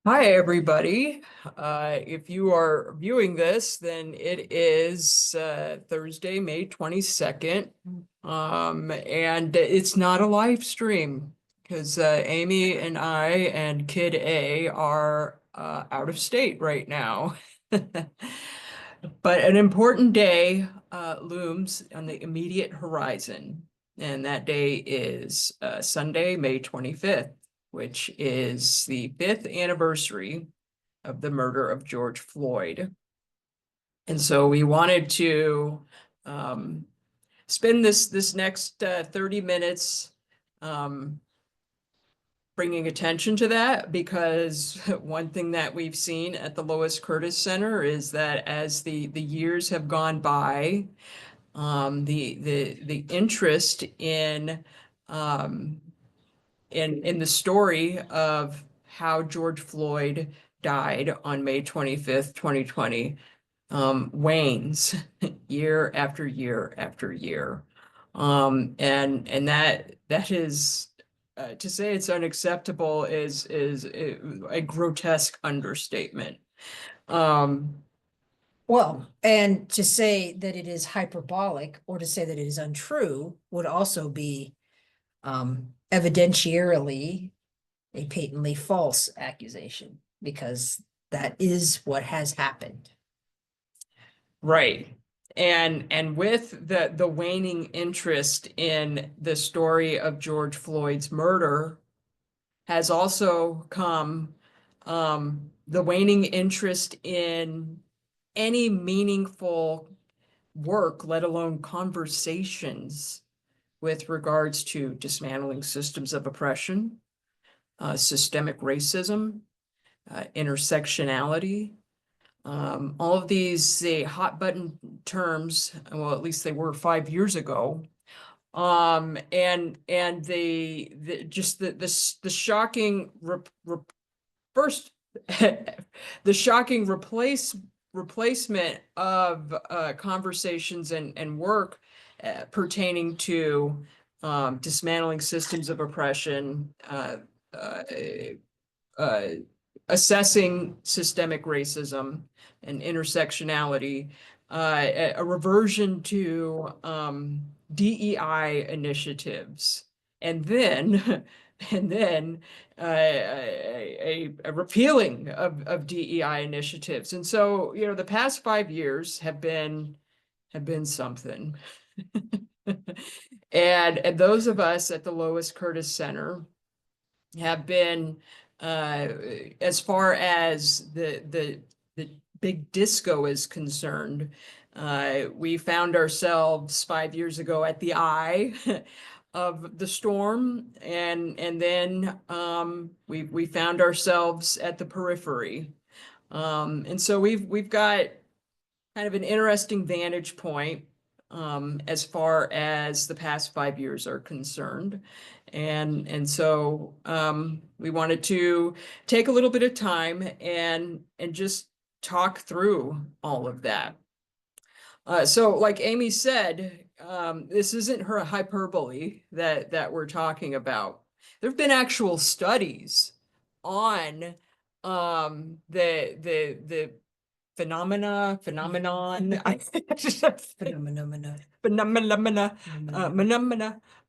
Hi, everybody. If you are viewing this, then it is Thursday, May 22nd. And it's not a live stream because Amy and I and Kid A are out of state right now. But an important day looms on the immediate horizon, and that day is Sunday, May 25th, which is the 5th anniversary of the murder of George Floyd. And so we wanted to um, spend this next 30 minutes um, bringing attention to that, because one thing that we've seen at the Lois Curtis Center is that as the years have gone by, the interest um, in the story of how George Floyd died on May 25th, 2020, wanes year after year after year. And that is to say it's unacceptable is a grotesque understatement. Um, Well, and to say that it is hyperbolic or to say that it is untrue would also be evidentiarily a patently false accusation because that is what has happened. Right. And with the waning interest in the story of George Floyd's murder has also come the waning interest in any meaningful work, let alone conversations with regards to dismantling systems of oppression, systemic racism, intersectionality. All of these hot button terms, well, at least they were 5 years ago. And the just the shocking first the shocking replacement of conversations and work pertaining to dismantling systems of oppression, uh, uh, assessing systemic racism and intersectionality, a reversion to DEI initiatives, and then and then a repealing of DEI initiatives. And so, the past 5 years have been something. And those of us at the Lois Curtis Center have been, uh, as far as the big disco is concerned, we found ourselves 5 years ago at the eye of the storm, and then we found ourselves at the periphery. And so we've got kind of an interesting vantage point as far as the past 5 years are concerned. And so we wanted to take a little bit of time and just talk through all of that. So like Amy said, this isn't her hyperbole that we're talking about. There have been actual studies on the phenomenon, Phenomena. phenomena, phenomena,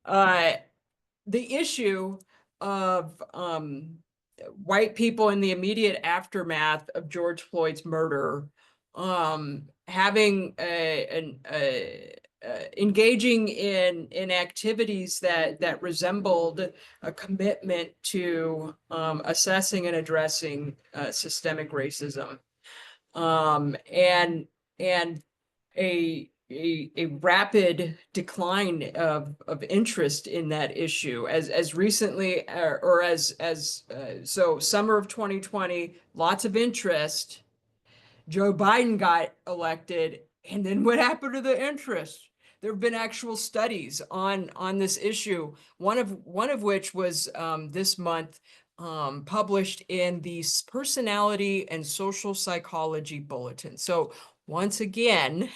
uh, the issue of white people in the immediate aftermath of George Floyd's murder having engaging in activities that resembled a commitment to assessing and addressing systemic racism, and a rapid decline of interest in that issue as recently or as so summer of 2020, lots of interest. Joe Biden got elected, and then what happened to the interest? There have been actual studies on this issue. One of which was this month published in the Personality and Social Psychology Bulletin. So once again,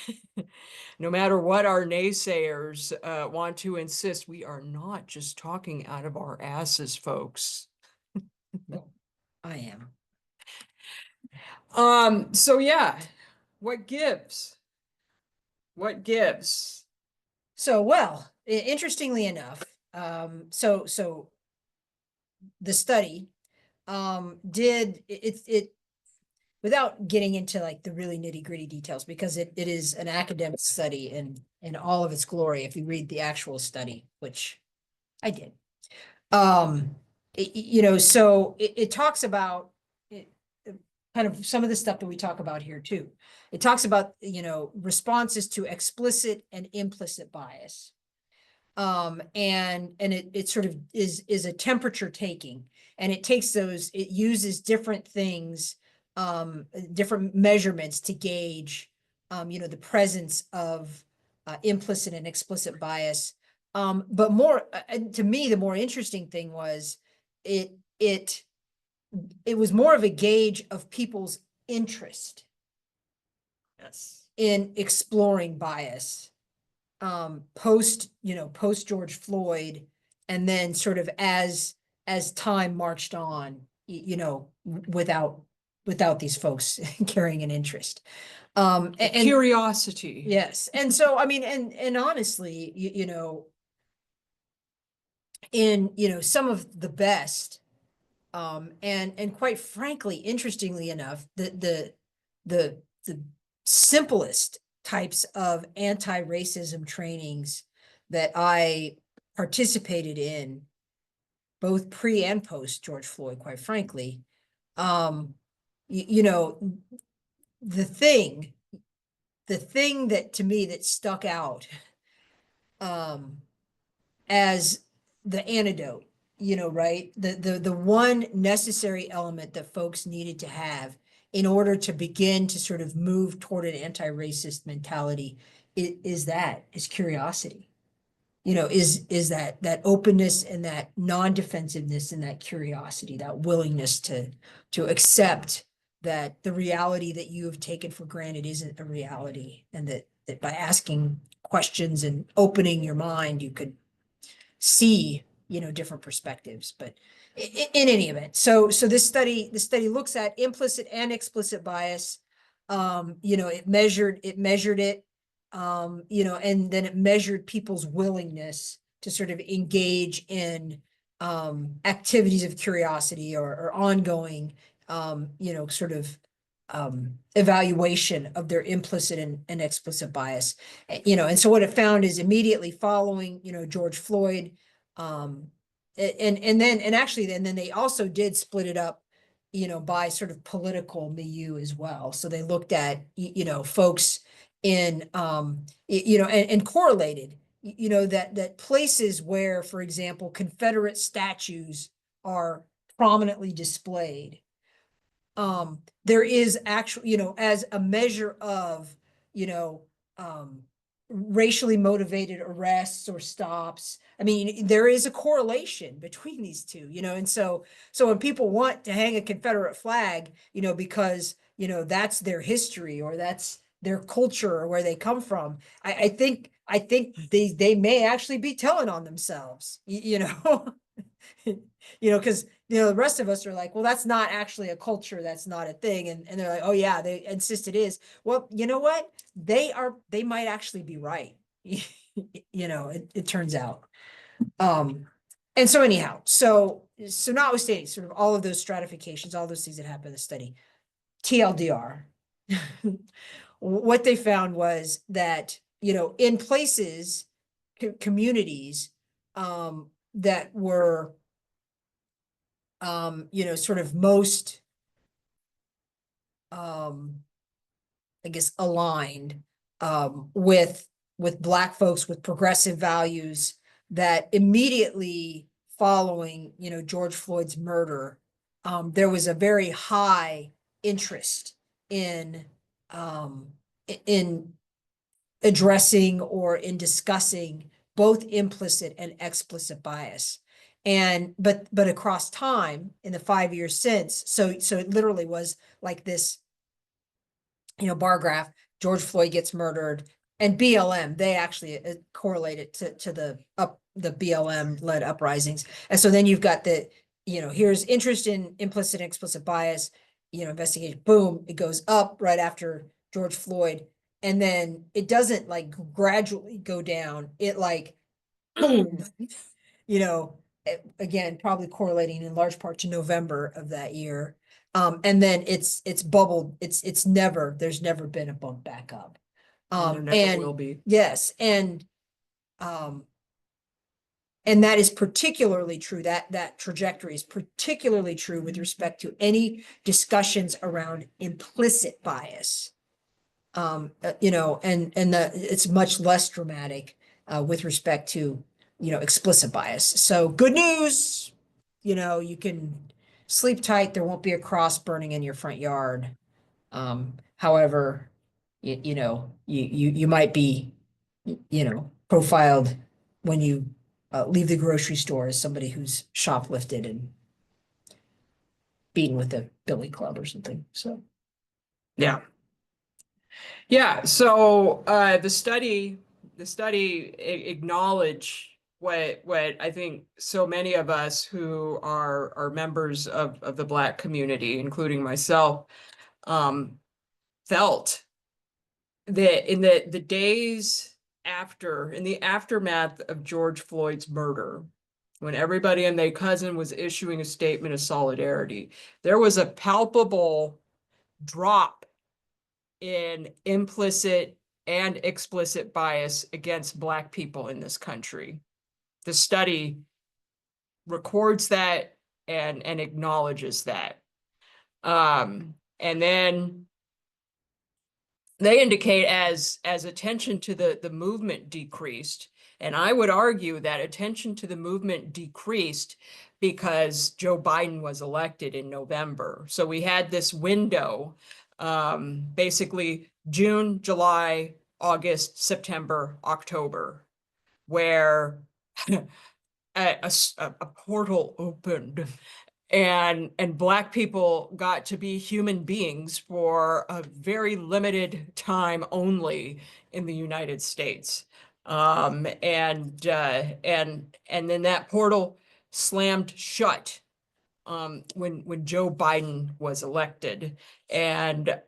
no matter what our naysayers want to insist, we are not just talking out of our asses, folks. Well, I am. So yeah, what gives? What gives? So, well, interestingly enough, so the study, did it without getting into like the really nitty gritty details, because it is an academic study in all of its glory. If you read the actual study, which I did, so it talks about it, kind of some of the stuff that we talk about here too. It talks about, responses to explicit and implicit bias. And it sort of is a temperature taking, and it takes those, it uses different things, different measurements to gauge, the presence of implicit and explicit bias. But more, to me, the more interesting thing was it it it was more of a gauge of people's interest Yes. in exploring bias, post George Floyd, and then sort of as time marched on, without these folks carrying an interest. And Curiosity. yes, and so I mean, and honestly, in some of the best, and quite frankly, interestingly enough, the simplest types of anti-racism trainings that I participated in, both pre and post George Floyd, quite frankly, um, you know, the thing, that to me that stuck out, um, as the antidote, right? The one necessary element that folks needed to have in order to begin to sort of move toward an anti-racist mentality is curiosity. Is that openness and that non-defensiveness and that curiosity, that willingness to accept that the reality that you have taken for granted isn't a reality, and that by asking questions and opening your mind, you could see, different perspectives. But in any event, so this study looks at implicit and explicit bias. It measured it, and then it measured people's willingness to sort of engage in activities of curiosity, or ongoing, sort of evaluation of their implicit and explicit bias. And so what it found is immediately following, George Floyd, and actually, and then they also did split it up, by sort of political milieu as well. So they looked at, folks in, and correlated, that places where, for example, Confederate statues are prominently displayed, there is actually, as a measure of, you know, um, racially motivated arrests or stops. I mean, there is a correlation between these two, and so when people want to hang a Confederate flag, because, that's their history, or that's their culture, or where they come from, I think they may actually be telling on themselves, because the rest of us are like, well, that's not actually a culture, that's not a thing, and they're like, oh yeah, they insist it is. Well, you know what, they might actually be right. It turns out. And so anyhow, so notwithstanding sort of all of those stratifications, all those things that happen in the study, TLDR, what they found was that, in places, communities, that were, sort of most, I guess, aligned, with Black folks with progressive values, that immediately following, George Floyd's murder, there was a very high interest in, um, in addressing or in discussing both implicit and explicit bias. And but across time, in the 5 years since, so it literally was like this, bar graph. George Floyd gets murdered, and BLM, they actually correlate it to the BLM led uprisings. And so then you've got here's interest in implicit and explicit bias, investigation, boom, it goes up right after George Floyd. And then it doesn't like gradually go down. It like, boom, you know, again, probably correlating in large part to November of that year. And then it's bubbled. There's never been a bump back up. And there never will And be. yes, um, and that is particularly true. That trajectory is particularly true with respect to any discussions around implicit bias. It's much less dramatic with respect to, explicit bias. So good news, you can sleep tight. There won't be a cross burning in your front yard. However, you might be, profiled when you leave the grocery store as somebody who's shoplifted and beaten with a billy club or something. So Yeah. Yeah. So the study acknowledged what I think so many of us who are members of the Black community, including myself, um, felt that in the days after, in the aftermath of George Floyd's murder, when everybody and their cousin was issuing a statement of solidarity, there was a palpable drop in implicit and explicit bias against Black people in this country. The study records that and acknowledges that. And then they indicate as attention to the movement decreased, and I would argue that attention to the movement decreased because Joe Biden was elected in November. So we had this window, basically June, July, August, September, October, where a portal opened and Black people got to be human beings for a very limited time only in the United States. And then that portal slammed shut when Joe Biden was elected, and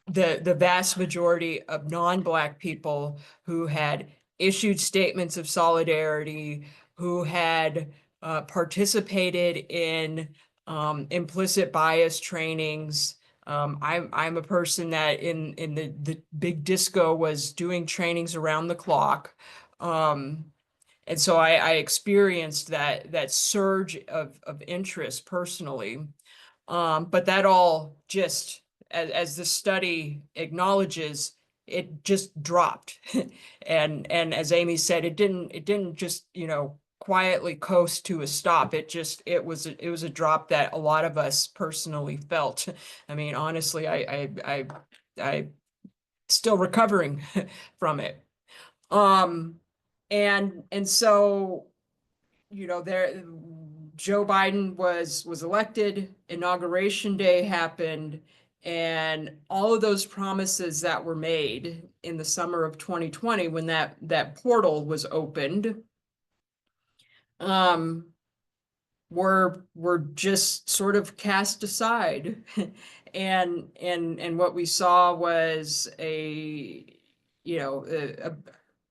the vast majority of non-Black people who had issued statements of solidarity, who had participated in implicit bias trainings. I'm a person that in the big disco was doing trainings around the clock. And so I experienced that surge of interest personally. But that all just, as the study acknowledges, it just dropped. And as Amy said, it didn't just, quietly coast to a stop. It was a drop that a lot of us personally felt. I mean, honestly, I still recovering from it. Um, and so, there Joe Biden was elected, inauguration day happened, and all of those promises that were made in the summer of 2020 when that portal was opened, um, were just sort of cast aside. And what we saw was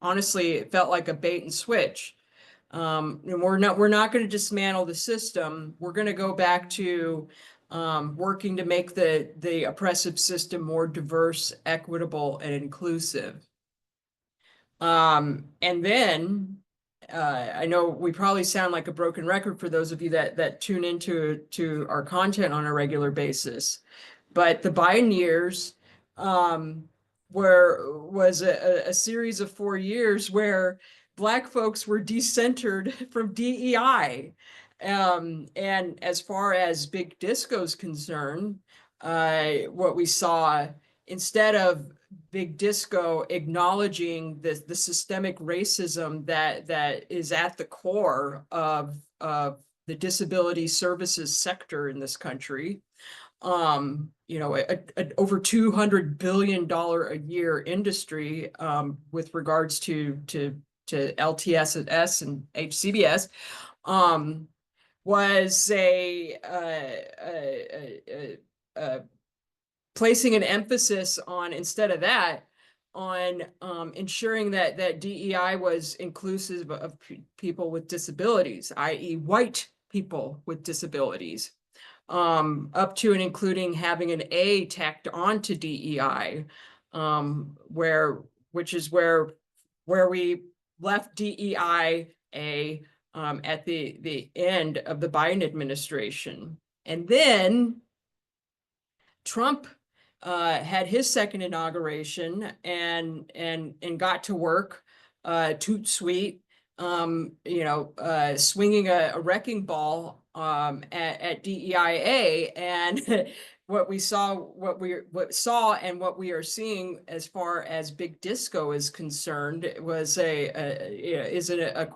honestly, it felt like a bait and switch. And we're not going to dismantle the system. We're going to go back to working to make the oppressive system more diverse, equitable, and inclusive. And then I know we probably sound like a broken record for those of you that tune into our content on a regular basis, but the Biden years um, was a series of 4 years where Black folks were decentered from DEI. And as far as Big Disco is concerned, what we saw, instead of Big Disco acknowledging the systemic racism that is at the core of the disability services sector in this country, an over $200 billion a year industry with regards to LTSS and HCBS, was placing an emphasis on, instead of that, on ensuring that DEI was inclusive of people with disabilities, i.e. white people with disabilities, up to and including having an A tacked onto DEI, which is where we left DEI at the end of the Biden administration. And then Trump had his second inauguration and got to work, toot sweet, swinging a wrecking ball at DEIA, and what we saw and what we are seeing as far as Big Disco is concerned was a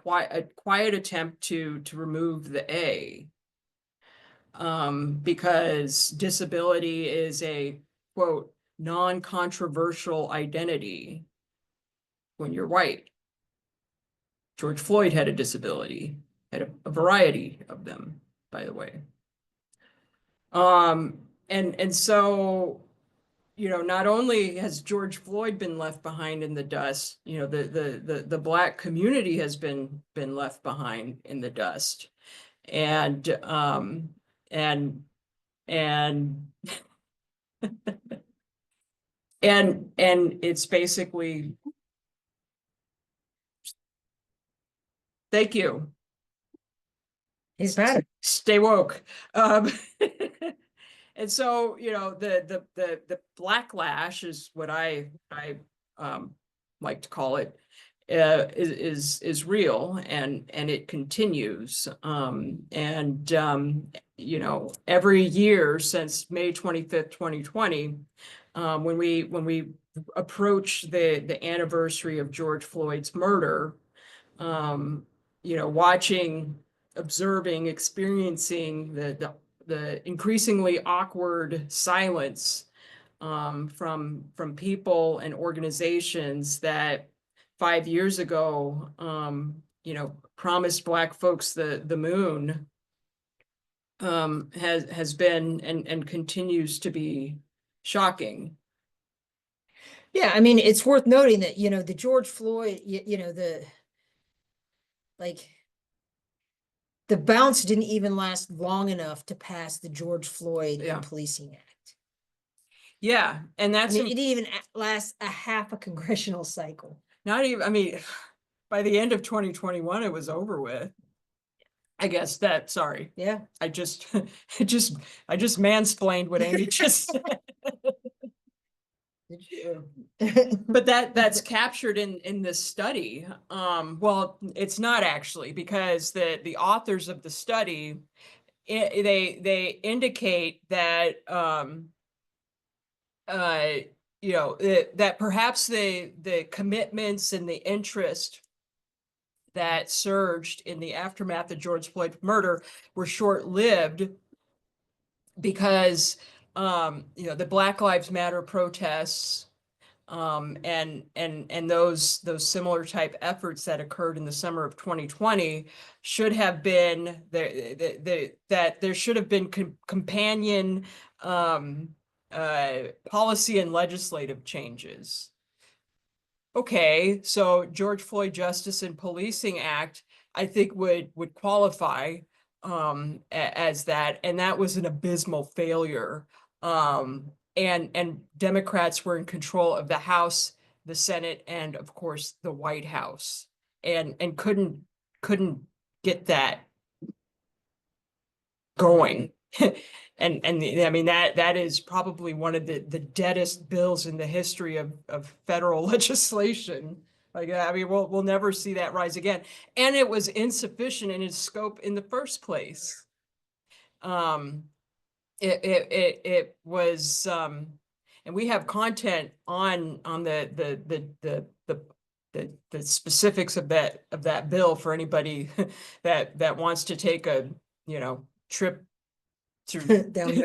quiet attempt to remove the A. Because disability is a, quote, non-controversial identity when you're white. George Floyd had a disability, had a variety of them, by the way. And so, not only has George Floyd been left behind in the dust, the Black community has been left behind in the dust. And and it's basically, thank you. He's bad. Stay woke. And so, the blacklash is what I like to call it, is real, and it continues. Every year since May 25th, 2020, when we approach the anniversary of George Floyd's murder, watching, observing, experiencing the increasingly awkward silence from people and organizations that 5 years ago, promised Black folks the moon, has been and continues to be shocking. Yeah, I mean, it's worth noting that, the George Floyd, the bounce didn't even last long enough to pass the George Floyd and Policing Act. Yeah, and it didn't even last a half a congressional cycle. Not even, by the end of 2021, it was over with. I guess sorry. Yeah. I just mansplained what Amy just said. But that's captured in this study. Well, it's not actually, because the authors of the study, they indicate that that perhaps the commitments and the interest that surged in the aftermath of George Floyd's murder were short-lived, because the Black Lives Matter protests, and those similar type efforts that occurred in the summer of 2020 should have been that there should have been companion policy and legislative changes. Okay, so George Floyd Justice and Policing Act, I think would qualify as that, and that was an abysmal failure. And Democrats were in control of the House, the Senate, and of course the White House, and couldn't get that going. And I mean, that is probably one of the deadest bills in the history of federal legislation. Like, I mean, we'll never see that rise again. And it was insufficient in its scope in the first place. It was, and we have content on the specifics of that bill for anybody that wants to take a trip through down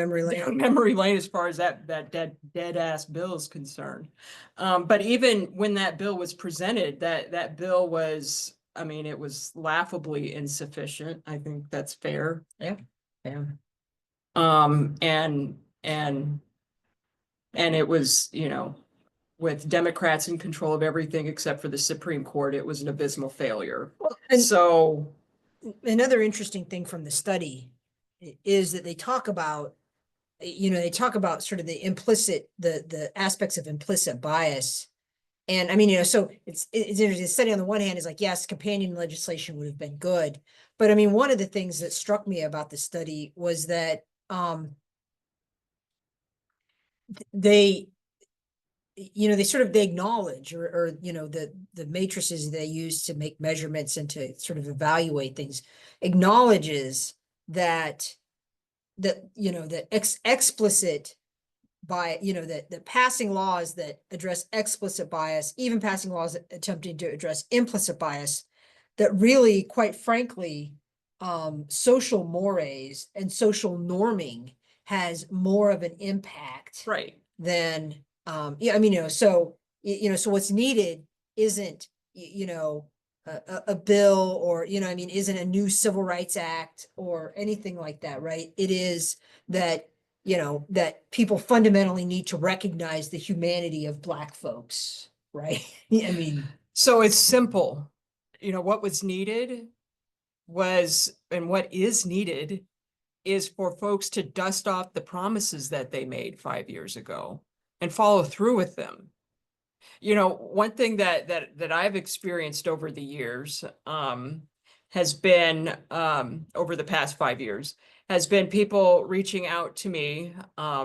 memory lane as far as that dead ass bill is concerned. But even when that bill was presented, that bill was, I mean, it was laughably insufficient. I think that's fair. Yeah. And And it was, with Democrats in control of everything except for the Supreme Court, it was an abysmal failure. And So another interesting thing from the study is that they talk about, they talk about sort of the aspects of implicit bias. And I mean, so it's interesting. The study on the one hand is like, yes, companion legislation would have been good. But I mean, one of the things that struck me about the study was that they they acknowledge, or the matrices they use to make measurements and to sort of evaluate things acknowledges that explicit by that passing laws that address explicit bias, even passing laws attempting to address implicit bias, that really, quite frankly, social mores and social norming has more of an impact right. than yeah, I mean, so so what's needed isn't a bill, or I mean, isn't a new civil rights act or anything like that, right? It is that that people fundamentally need to recognize the humanity of Black folks, right? I mean, So it's simple. What was needed was, and what is needed is for folks to dust off the promises that they made 5 years ago and follow through with them. One thing that I've experienced over the years, has been, over the past 5 years, has been people reaching out to me,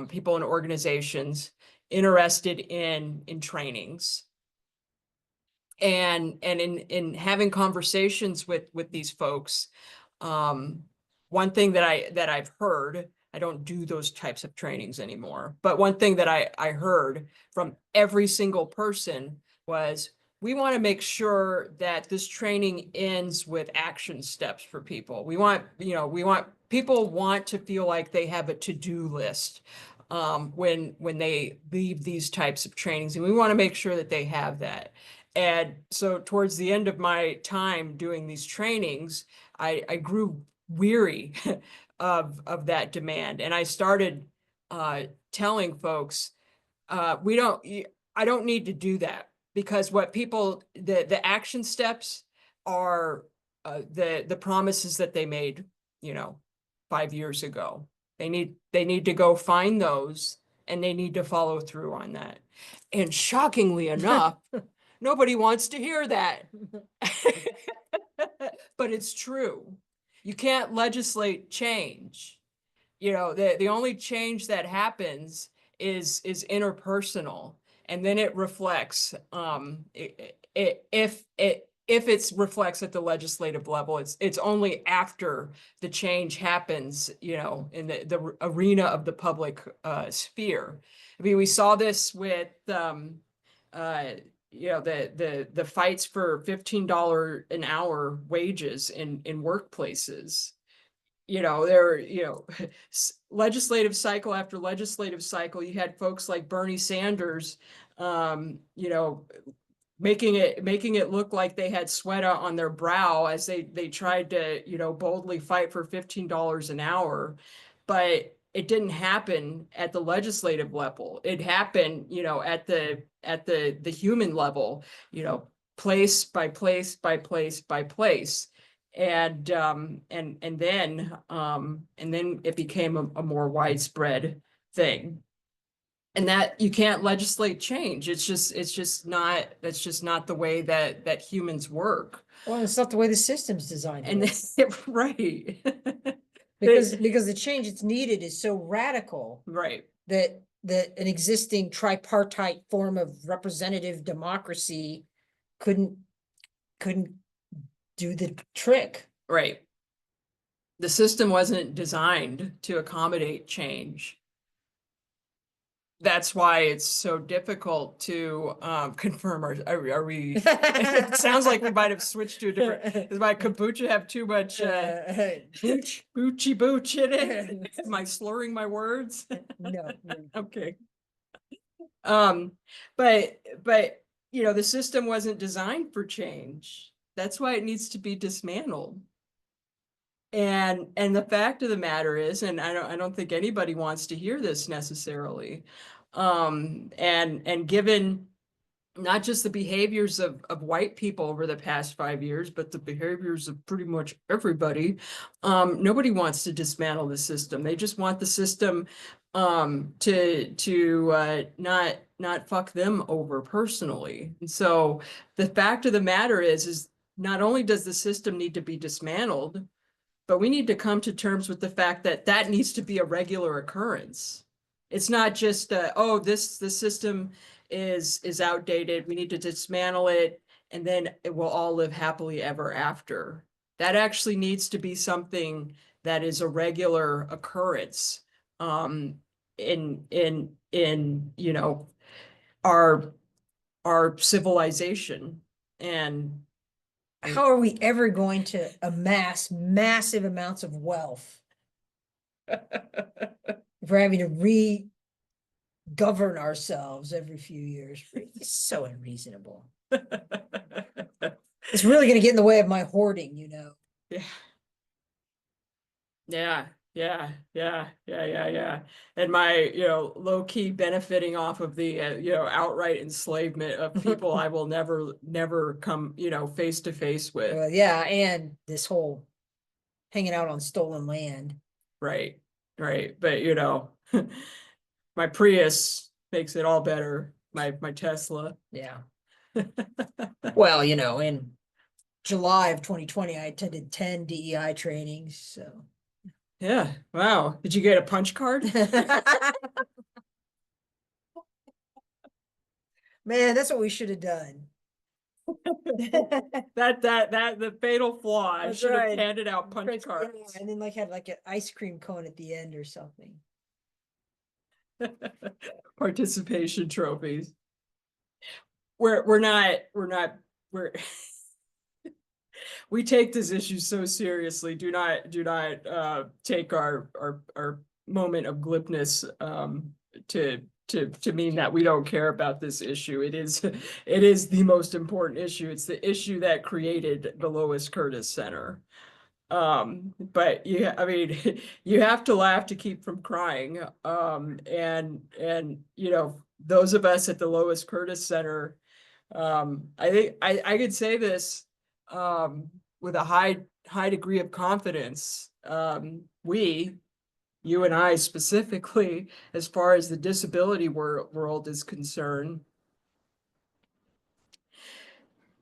people in organizations interested in trainings, and in having conversations with these folks. One thing that I've heard, I don't do those types of trainings anymore, but one thing that I heard from every single person was, we want to make sure that this training ends with action steps for people. People want to feel like they have a to-do list when they leave these types of trainings, and we want to make sure that they have that. And so towards the end of my time doing these trainings, I grew weary of that demand. And I started telling folks, I don't need to do that, because what the action steps are the promises that they made, 5 years ago. They need to go find those, and they need to follow through on that. And shockingly enough, nobody wants to hear that. But it's true. You can't legislate change. The only change that happens is interpersonal, and then it reflects, if it reflects at the legislative level, it's only after the change happens, in the arena of the public sphere. I mean, we saw this with the fights for $15 an hour wages in workplaces. Legislative cycle after legislative cycle, you had folks like Bernie Sanders, making it look like they had sweat on their brow as they tried to, boldly fight for $15 an hour. But it didn't happen at the legislative level. It happened, at the human level, place by place by place by place. And then it became a more widespread thing. And that you can't legislate change. That's just not the way that humans work. well, it's not the way the system's designed. And right. because the change that's needed is so radical, Right. that an existing tripartite form of representative democracy couldn't do the trick. Right. The system wasn't designed to accommodate change. That's why it's so difficult to confirm. Are we? It sounds like we might have switched to a different. Does my kombucha have too much booch in it? Am I slurring my words? No. Okay. But the system wasn't designed for change. That's why it needs to be dismantled. And the fact of the matter is, and I don't think anybody wants to hear this necessarily. And given not just the behaviors of white people over the past 5 years, but the behaviors of pretty much everybody, nobody wants to dismantle the system. They just want the system to not fuck them over personally. And so the fact of the matter is not only does the system need to be dismantled, but we need to come to terms with the fact that that needs to be a regular occurrence. It's not just, oh, the system is outdated. We need to dismantle it, and then it will all live happily ever after. That actually needs to be something that is a regular occurrence in our civilization. And How are we ever going to amass massive amounts of wealth if we're having to re-govern ourselves every few years? It's so unreasonable. It's really going to get in the way of my hoarding, you know. Yeah. Yeah. And my, low-key benefiting off of the, outright enslavement of people I will never come, face to face with. Well, yeah, and this whole hanging out on stolen land. Right. But, my Prius makes it all better. My Tesla. Yeah. Well, in July of 2020, I attended 10 DEI trainings, so. Yeah. Wow. Did you get a punch card? Man, that's what we should have done. That the fatal flaw. I That's should have right. handed out punch Yeah, cards. and then had like an ice cream cone at the end or something. Participation trophies. We're we take this issue so seriously. Do not take our moment of glibness to mean that we don't care about this issue. It is the most important issue. It's the issue that created the Lois Curtis Center. But I mean, you have to laugh to keep from crying. And those of us at the Lois Curtis Center, I think I could say this with a high degree of confidence. You and I specifically, as far as the disability world is concerned,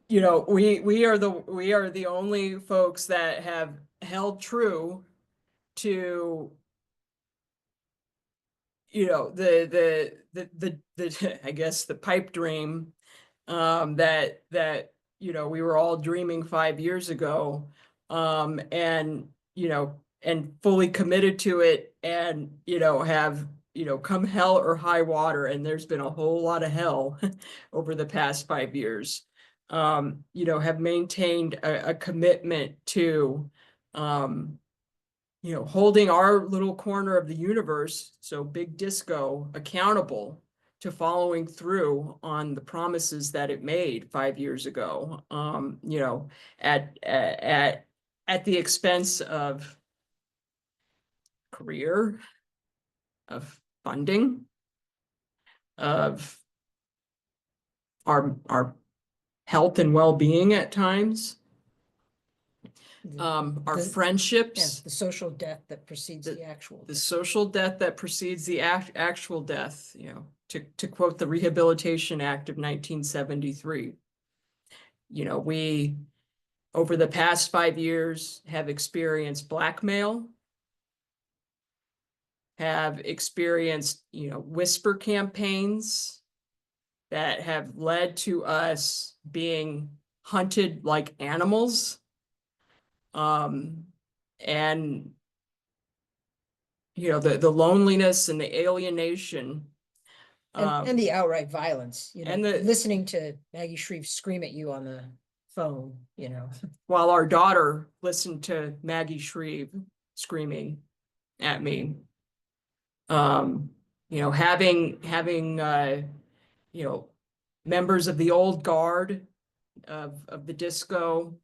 we are the only folks that have held true to the I guess the pipe dream that we were all dreaming 5 years ago, and fully committed to it, and have come hell or high water, and there's been a whole lot of hell over the past 5 years. Have maintained a commitment to holding our little corner of the universe, so Big Disco, accountable to following through on the promises that it made 5 years ago, at the expense of career, of funding, of our health and well-being at times, our friendships, the social death that precedes the actual the social death that precedes the actual death, to quote the Rehabilitation Act of 1973. We, over the past 5 years, have experienced blackmail, have experienced, whisper campaigns that have led to us being hunted like animals. And the loneliness and the alienation, and the outright violence, and listening to Maggie Shreve scream at you on the phone, while our daughter listened to Maggie Shreve screaming at me, having members of the old guard of the disco,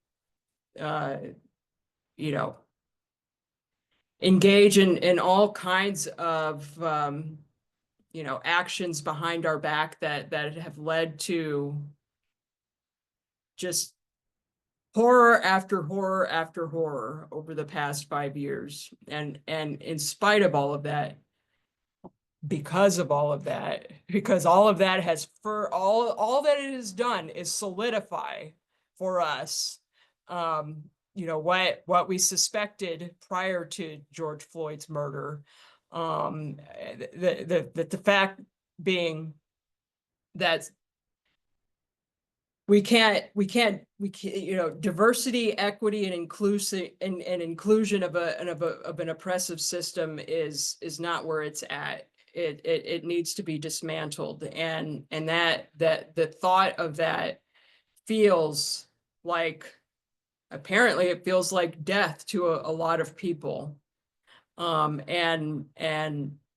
engage in all kinds of, actions behind our back that have led to just horror after horror after horror over the past 5 years. And in spite of all of that, because of all of that, because all of that has all that it has done is solidify for us, what we suspected prior to George Floyd's murder. The fact being that diversity, equity, and inclusion of an oppressive system is not where it's at. It needs to be dismantled, and that the thought of that feels like, apparently it feels like death to a lot of people. And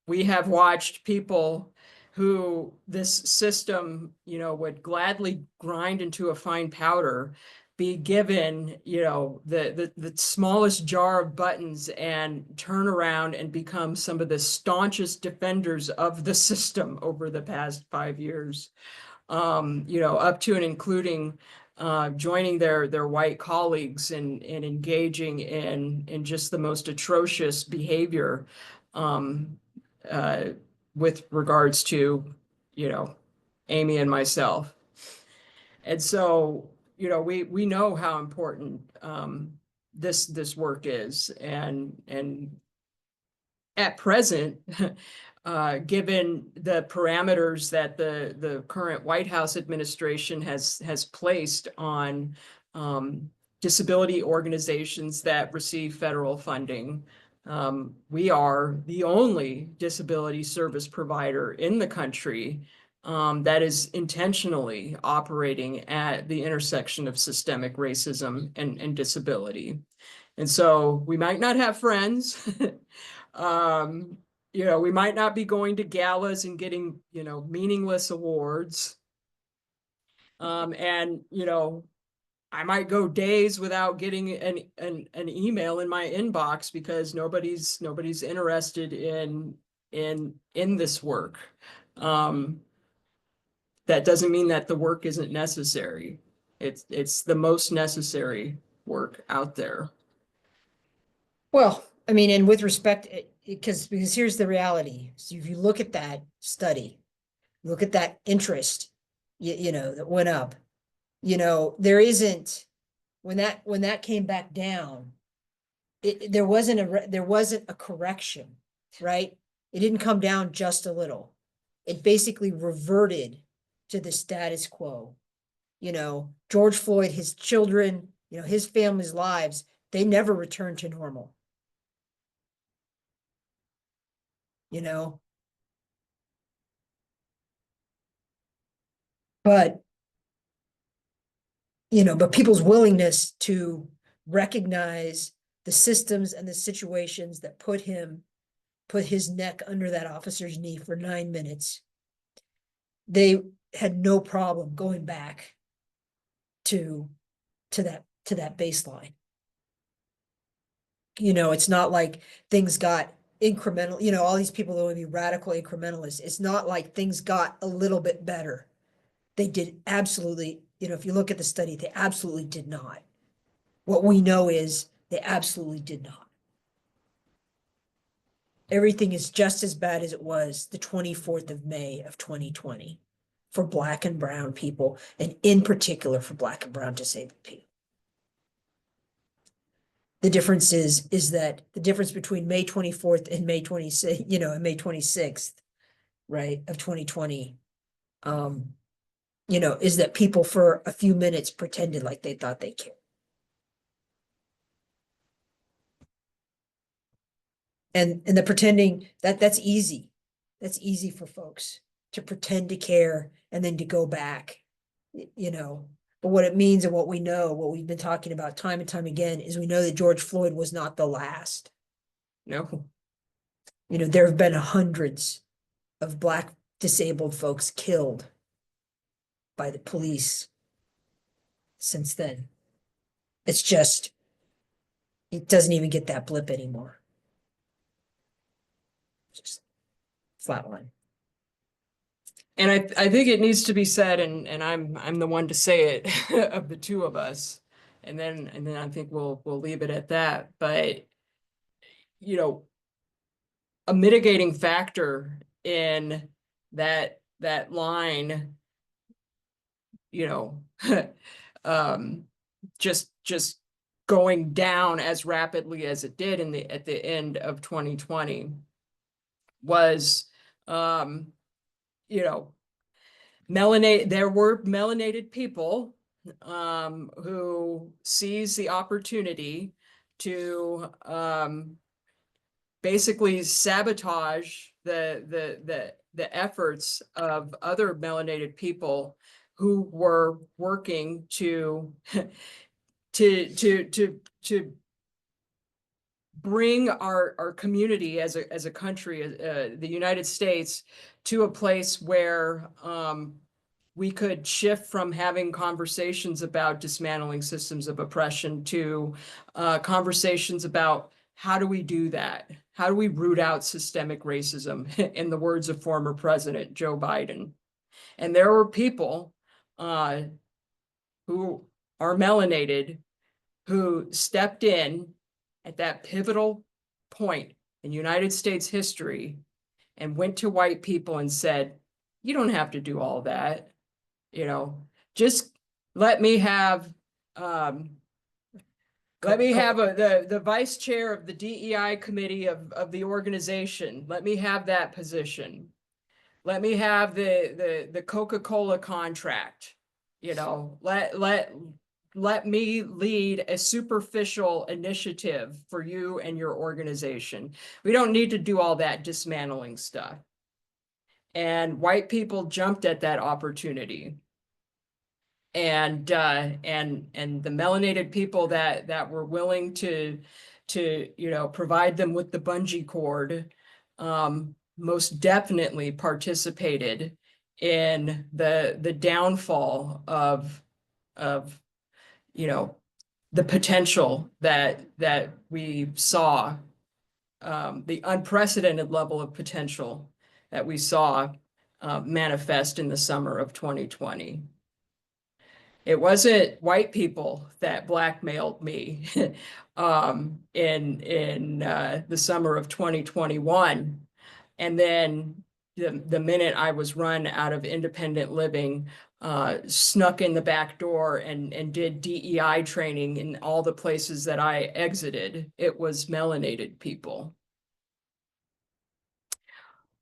we have watched people who this system, would gladly grind into a fine powder, be given, the smallest jar of buttons and turn around and become some of the staunchest defenders of the system over the past 5 years. Up to and including joining their white colleagues and engaging in just the most atrocious behavior, um, uh, with regards to, Amy and myself. And so, we know how important this work is, and at present, given the parameters that the current White House administration has placed on disability organizations that receive federal funding, we are the only disability service provider in the country that is intentionally operating at the intersection of systemic racism and disability. And so we might not have friends. We might not be going to galas and getting, meaningless awards. And, I might go days without getting an email in my inbox because nobody's interested in this work. That doesn't mean that the work isn't necessary. It's the most necessary work out there. Well, I mean, and with respect, because here's the reality. So if you look at that study, look at that interest, that went up, there isn't, when that came back down, there wasn't a correction, right? It didn't come down just a little. It basically reverted to the status quo. George Floyd, his children, his family's lives, they never returned to normal. But people's willingness to recognize the systems and the situations that put his neck under that officer's knee for 9 minutes, they had no problem going back to that baseline. It's not like things got incremental, all these people that would be radical incrementalists. It's not like things got a little bit better. They did absolutely, if you look at the study, they absolutely did not. What we know is they absolutely did not. Everything is just as bad as it was the 24th of May of 2020 for Black and brown people, and in particular for Black and brown disabled people. The difference is that the difference between May 24th and May 26th, and May 26th, right, of 2020, is that people for a few minutes pretended like they thought they cared. And the pretending, that's easy. That's easy for folks to pretend to care and then to go back, But what it means and what we know, what we've been talking about time and time again, is we know that George Floyd was not the last. No. There have been hundreds of Black disabled folks killed by the police since then. It's just, it doesn't even get that blip anymore. Just flatline. And I think it needs to be said, and I'm the one to say it of the two of us. And then I think we'll leave it at that. But you know, a mitigating factor in that line, you know, just going down as rapidly as it did at the end of 2020 was, you know, there were melanated people who seized the opportunity to basically sabotage the efforts of other melanated people who were working to to bring our community as a country, the United States, to a place where we could shift from having conversations about dismantling systems of oppression to conversations about how do we do that? How do we root out systemic racism, in the words of former President Joe Biden? And there were people who are melanated who stepped in at that pivotal point in United States history and went to white people and said, you don't have to do all that. You know, just let me have the vice chair of the DEI committee of the organization. Let me have that position. Let me have the Coca-Cola contract. You know, let me lead a superficial initiative for you and your organization. We don't need to do all that dismantling stuff. And white people jumped at that opportunity. And the melanated people that were willing to you know, provide them with the bungee cord, most definitely participated in the downfall of you know, the potential that we saw, the unprecedented level of potential that we saw manifest in the summer of 2020. It wasn't white people that blackmailed me in the summer of 2021. And then the minute I was run out of independent living, snuck in the back door and did DEI training in all the places that I exited. It was melanated people.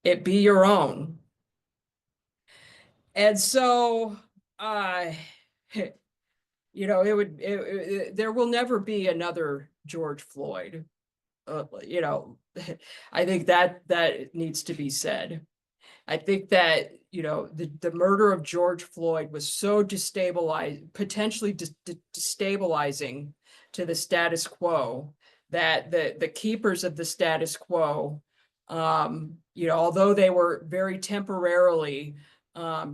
It be your own. And so, you know, there will never be another George Floyd. You know, I think that needs to be said. I think that, you know, the murder of George Floyd was so potentially destabilizing to the status quo, that the keepers of the status quo, you know, although they were very temporarily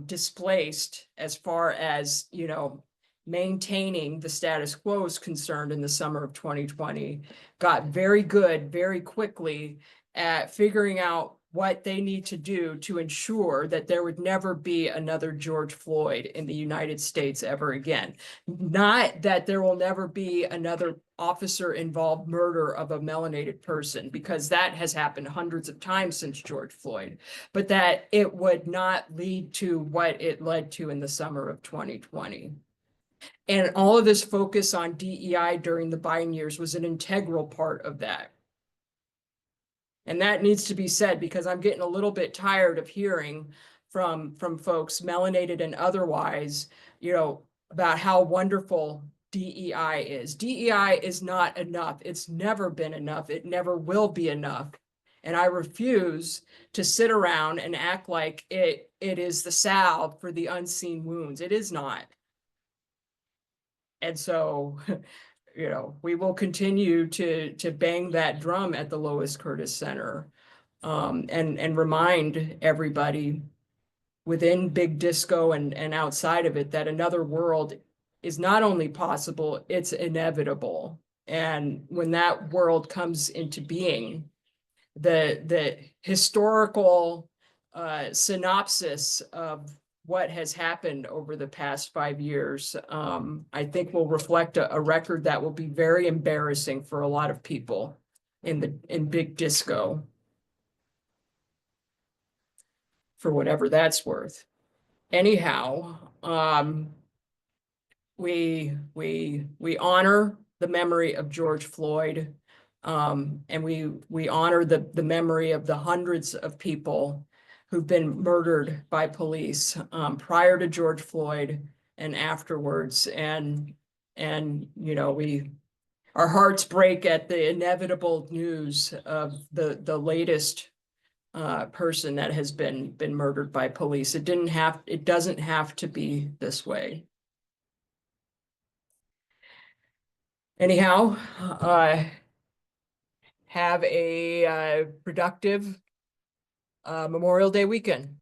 displaced as far as, you know, maintaining the status quo is concerned in the summer of 2020, got very good very quickly at figuring out what they need to do to ensure that there would never be another George Floyd in the United States ever again. Not that there will never be another officer-involved murder of a melanated person, because that has happened hundreds of times since George Floyd, but that it would not lead to what it led to in the summer of 2020. And all of this focus on DEI during the Biden years was an integral part of that. And that needs to be said, because I'm getting a little bit tired of hearing from folks, melanated and otherwise, you know, about how wonderful DEI is. DEI is not enough. It's never been enough. It never will be enough. And I refuse to sit around and act like it is the salve for the unseen wounds. It is not. And so, you know, we will continue to bang that drum at the Lois Curtis Center, and remind everybody within Big Disco and outside of it that another world is not only possible, it's inevitable. And when that world comes into being, the historical synopsis of what has happened over the past 5 years, I think will reflect a record that will be very embarrassing for a lot of people in big disco, for whatever that's worth. Anyhow, we honor the memory of George Floyd, and we honor the memory of the hundreds of people who've been murdered by police prior to George Floyd and afterwards. And you know, our hearts break at the inevitable news of the latest person that has been murdered by police. It doesn't have to be this way. Anyhow, have a productive Memorial Day weekend.